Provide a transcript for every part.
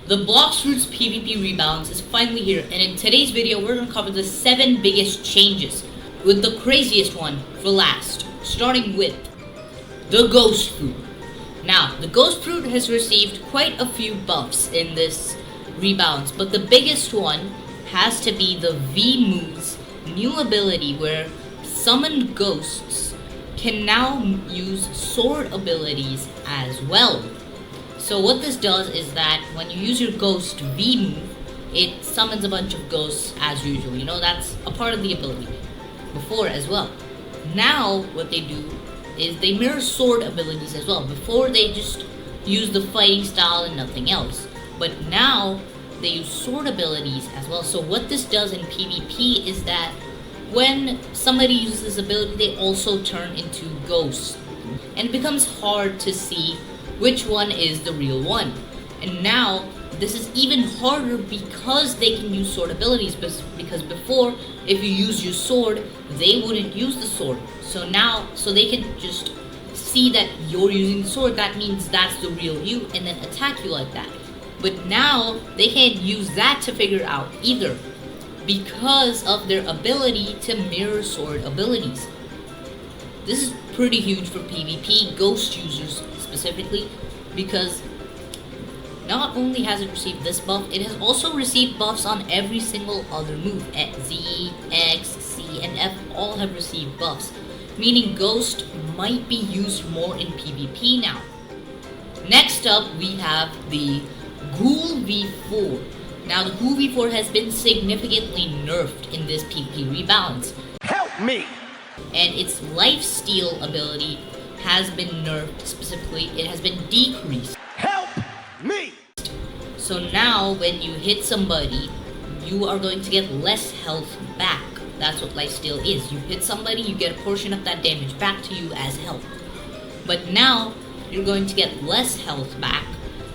The Blox Fruit's PvP rebalance is finally here, and in today's video we're going to cover the 7 biggest changes, with the craziest one for last, starting with the Ghost Fruit. Now, the Ghost Fruit has received quite a few buffs in this rebalance, but the biggest one has to be the V-Move's new ability where summoned ghosts can now use sword abilities as well. So what this does is that when you use your Ghost V-Move, it summons a bunch of ghosts as usual. You know, that's a part of the ability before as well. Now what they do is they mirror sword abilities as well. Before they just use the fighting style and nothing else, but now they use sword abilities as well. So what this does in PvP is that when somebody uses this ability, they also turn into ghosts, and it becomes hard to see which one is the real one. And now this is even harder because they can use sword abilities, because before, if you use your sword, they wouldn't use the sword. So now, so they can just see that you're using the sword, that means that's the real you, and then attack you like that. But now they can't use that to figure out either, because of their ability to mirror sword abilities. This is pretty huge for PvP ghost users specifically, because not only has it received this buff, it has also received buffs on every single other move. Z, X, C, and F all have received buffs, meaning Ghost might be used more in PvP now. Next up, we have the Ghoul V4. Now, the Ghoul V4 has been significantly nerfed in this PvP rebalance. Help me! And its lifesteal ability has been nerfed. Specifically, it has been decreased. Help me! So now, when you hit somebody, you are going to get less health back. That's what lifesteal is. You hit somebody, you get a portion of that damage back to you as health. But now, you're going to get less health back,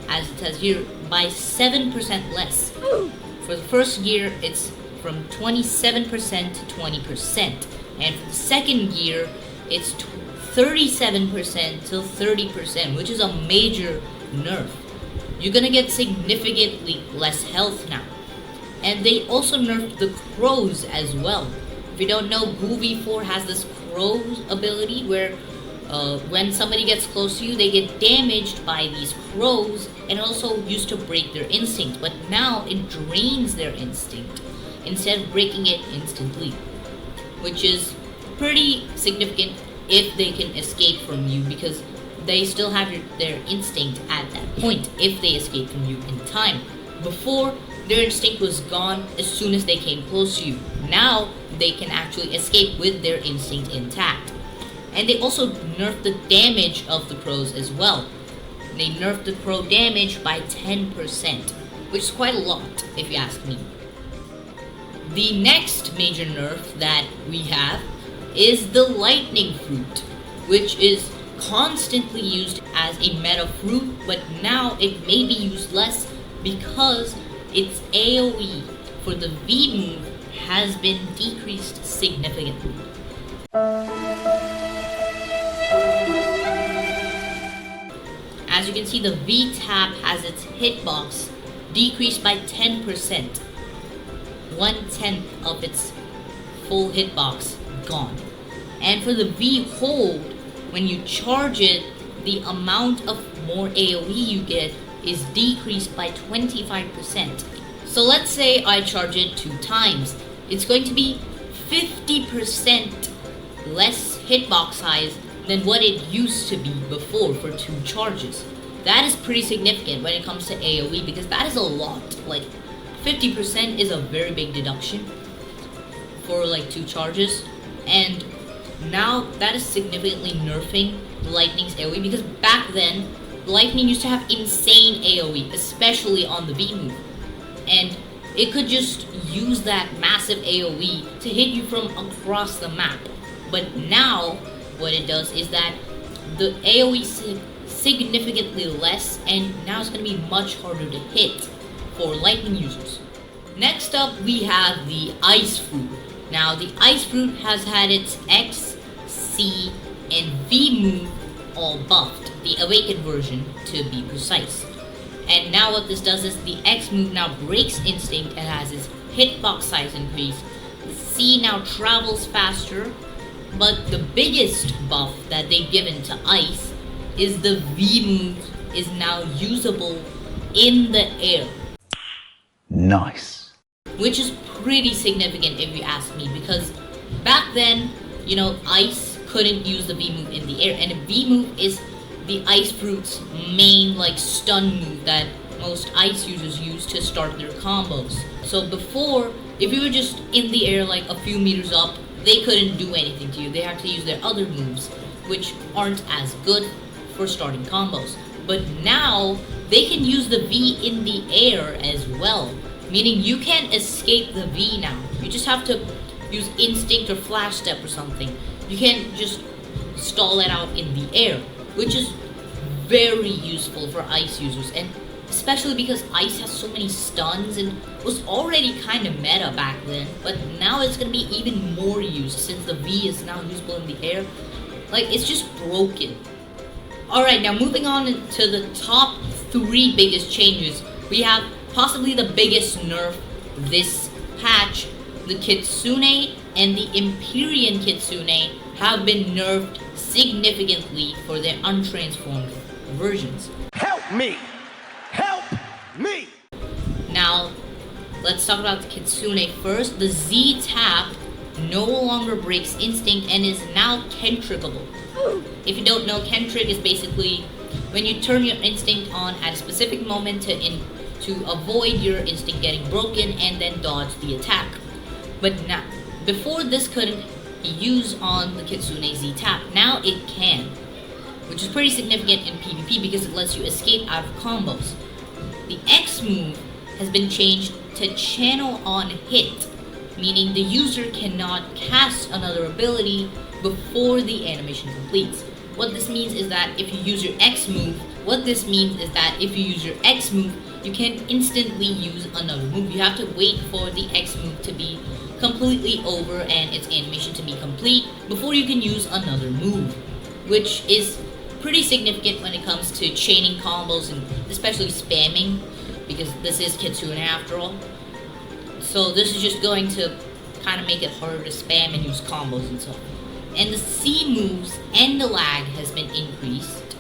as it says here, by 7% less. For the first gear, it's from 27% to 20. And for the second gear, it's 37% to 30%, which is a major nerf. You're gonna get significantly less health now. And they also nerfed the crows as well. If you don't know, Ghoul V4 has this crows ability where when somebody gets close to you, they get damaged by these crows, and also used to break their instinct. But now it drains their instinct instead of breaking it instantly, which is pretty significant if they can escape from you, because they still have their instinct at that point if they escape from you in time. Before, their instinct was gone as soon as they came close to you. Now they can actually escape with their instinct intact. And they also nerfed the damage of the crows as well. They nerfed the crow damage by 10%, which is quite a lot if you ask me. The next major nerf that we have is the Lightning Fruit, which is constantly used as a meta fruit, but now it may be used less because its AoE for the V move has been decreased significantly. As you can see, the V-Tap has its hitbox decreased by 10%. 1/10 of its full hitbox gone. And for the V-Hold, when you charge it, the amount of more AoE you get is decreased by 25%. So let's say I charge it 2 times. It's going to be 50% less hitbox size than what it used to be before for 2 charges. That is pretty significant when it comes to AoE, because that is a lot. Like, 50% is a very big deduction for like 2 charges. And now that is significantly nerfing Lightning's AoE, because back then, Lightning used to have insane AoE, especially on the V move. And it could just use that massive AoE to hit you from across the map. But now, what it does is that the AoE is significantly less, and now it's going to be much harder to hit for Lightning users. Next up, we have the Ice Fruit. Now, the Ice Fruit has had its X, C, and V move all buffed, the Awakened version to be precise. And now what this does is the X move now breaks instinct and has its hitbox size increase. The C now travels faster, but the biggest buff that they've given to Ice is the V move is now usable in the air. Nice. Which is pretty significant if you ask me, because back then, you know, Ice couldn't use the V move in the air, and a V move is the Ice Fruit's main like stun move that most Ice users use to start their combos. So before, if you were just in the air like a few meters up, they couldn't do anything to you. They had to use their other moves, which aren't as good for starting combos. But now, they can use the V in the air as well, meaning you can't escape the V now. You just have to use Instinct or Flash Step or something. You can't just stall it out in the air, which is very useful for Ice users, and especially because Ice has so many stuns and was already kind of meta back then, but now it's going to be even more used since the V is now usable in the air. Like, it's just broken. Alright, now moving on to the top 3 biggest changes. We have possibly the biggest nerf this patch. The Kitsune and the Empyrean Kitsune have been nerfed significantly for their untransformed versions. Help me! Help me! Now, let's talk about the Kitsune first. The Z tap no longer breaks instinct and is now Kentrickable. If you don't know, Kentrick is basically when you turn your instinct on at a specific moment to avoid your instinct getting broken and then dodge the attack. But now, before this couldn't be used on the Kitsune Z tap, now it can, which is pretty significant in PvP because it lets you escape out of combos. The X move has been changed to channel on hit, meaning the user cannot cast another ability before the animation completes. What this means is that if you use your X move, you can instantly use another move. You have to wait for the X move to be completely over and its animation to be complete before you can use another move, which is pretty significant when it comes to chaining combos and especially spamming, because this is Kitsune after all. So this is just going to kind of make it harder to spam and use combos and stuff. And the C moves and the lag has been increased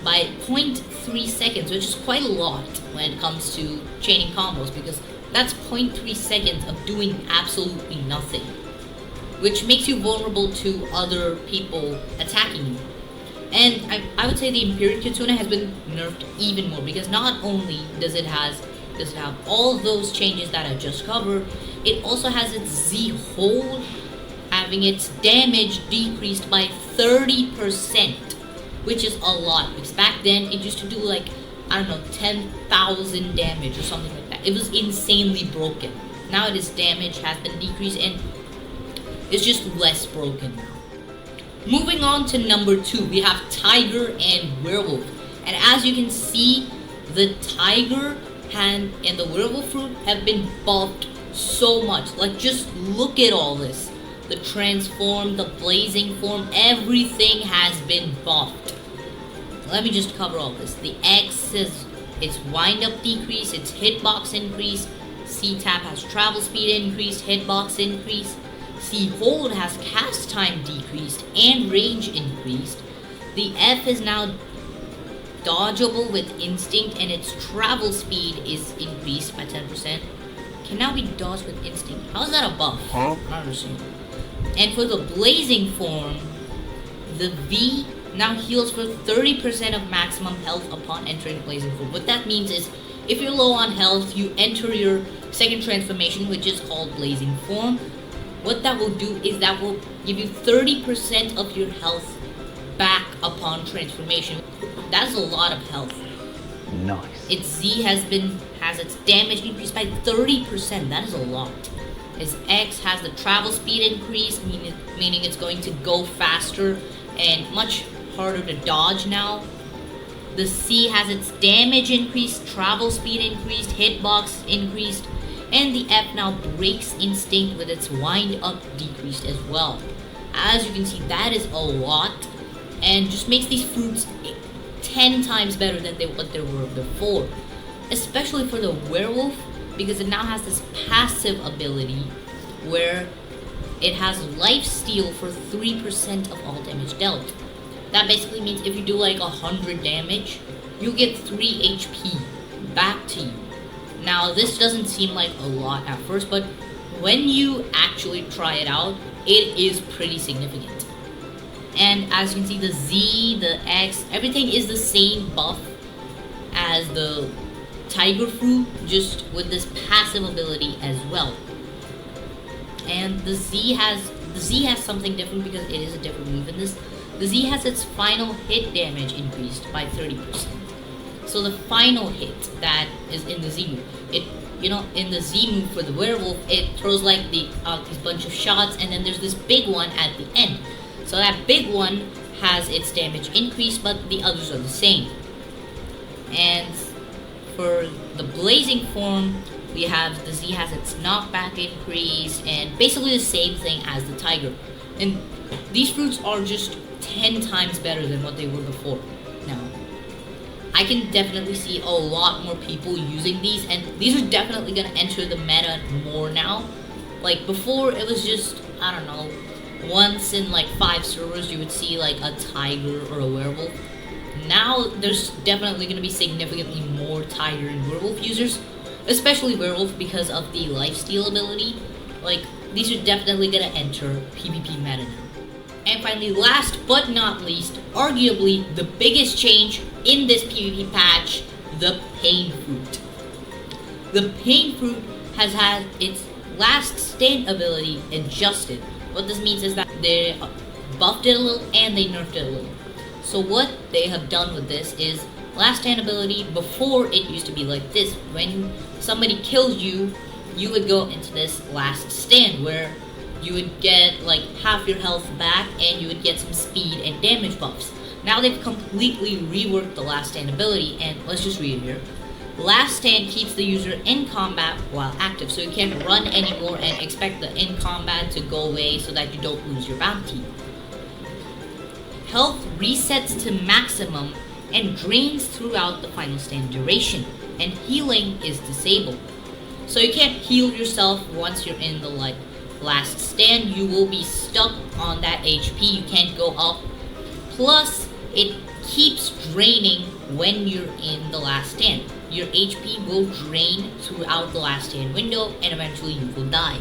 by 0.3 seconds, which is quite a lot when it comes to chaining combos, because that's 0.3 seconds of doing absolutely nothing, which makes you vulnerable to other people attacking you. And I would say the Imperial Kitsune has been nerfed even more, because not only does it have all those changes that I just covered, it also has its Z hold having its damage decreased by 30%, which is a lot, because back then it used to do like, I don't know, 10,000 damage or something like that. It was insanely broken. Now its damage has been decreased and it's just less broken now. Moving on to number 2, we have Tiger and Werewolf. And as you can see, the Tiger and the Werewolf fruit have been buffed so much. Like, just look at all this. The transform, the blazing form, everything has been buffed. Let me just cover all this. The X is its wind up decrease, its hitbox increase. C tap has travel speed increased, hitbox increase. C hold has cast time decreased and range increased. The F is now dodgeable with instinct and its travel speed is increased by 10%. Can now be dodged with instinct. How is that a buff? I don't understand. And for the blazing form, the V now heals for 30% of maximum health upon entering blazing form. What that means is, if you're low on health, you enter your second transformation, which is called blazing form. What that will do is that will give you 30% of your health back upon transformation. That's a lot of health. Nice. Its Z has its damage increased by 30%. That is a lot. Its X has the travel speed increase, meaning it's going to go faster and much harder to dodge now. The C has its damage increased, travel speed increased, hitbox increased, and the F now breaks instinct with its wind up decreased as well. As you can see, that is a lot, and just makes these fruits 10 times better than what they were before. especially for the werewolf, because it now has this passive ability where it has life steal for 3% of all damage dealt. That basically means if you do like 100 damage, you get 3 HP back to you. Now this doesn't seem like a lot at first, but when you actually try it out, it is pretty significant. And as you can see, the Z, the X, everything is the same buff as the Tiger Fruit, just with this passive ability as well. And the Z has something different because it is a different move in this. The Z has its final hit damage increased by 30%. So the final hit that is in the Z move, in the Z move for the werewolf, it throws like these bunch of shots, and then there's this big one at the end. So that big one has its damage increased, but the others are the same. And for the blazing form, we have the Z has its knockback increase, and basically the same thing as the tiger. And these fruits are just 10 times better than what they were before. Now, I can definitely see a lot more people using these, and these are definitely going to enter the meta more now. Like before, it was just, I don't know, once in like 5 servers you would see like a tiger or a werewolf. Now there's definitely going to be significantly more tiger and werewolf users, especially werewolf because of the lifesteal ability. Like these are definitely going to enter PvP meta now. And finally, last but not least, arguably the biggest change in this PvP patch, the Pain Fruit. The Pain Fruit has had its last stand ability adjusted. What this means is that they buffed it a little and they nerfed it a little. So what they have done with this is, last stand ability, before it used to be like this. When somebody kills you, you would go into this last stand where you would get like half your health back and you would get some speed and damage buffs. Now they've completely reworked the last stand ability, and let's just read it here. Last stand keeps the user in combat while active, so you can't run anymore and expect the in combat to go away so that you don't lose your bounty. Health resets to maximum and drains throughout the final stand duration, and healing is disabled. So you can't heal yourself once you're in the last stand. You will be stuck on that HP, you can't go up. Plus, it keeps draining when you're in the last stand. Your HP will drain throughout the last stand window, and eventually you will die.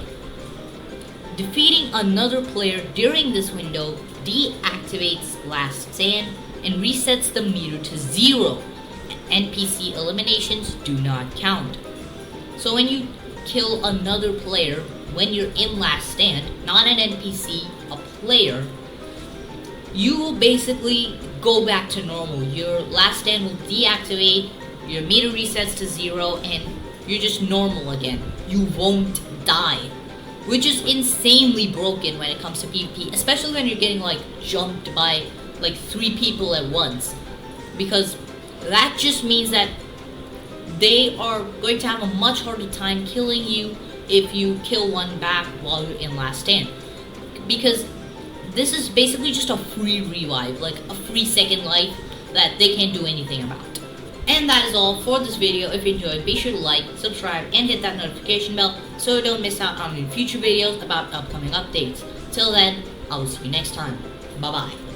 Defeating another player during this window deactivates last stand and resets the meter to 0. NPC eliminations do not count. So when you kill another player when you're in last stand, not an NPC, a player, you will basically go back to normal. Your last stand will deactivate, your meter resets to 0, and you're just normal again. You won't die, which is insanely broken when it comes to PvP, especially when you're getting like jumped by like 3 people at once, because that just means that they are going to have a much harder time killing you if you kill one back while you're in last stand, because this is basically just a free revive, like a free second life that they can't do anything about. And that is all for this video. If you enjoyed, be sure to like, subscribe, and hit that notification bell so you don't miss out on any future videos about upcoming updates. Till then, I will see you next time. Bye bye.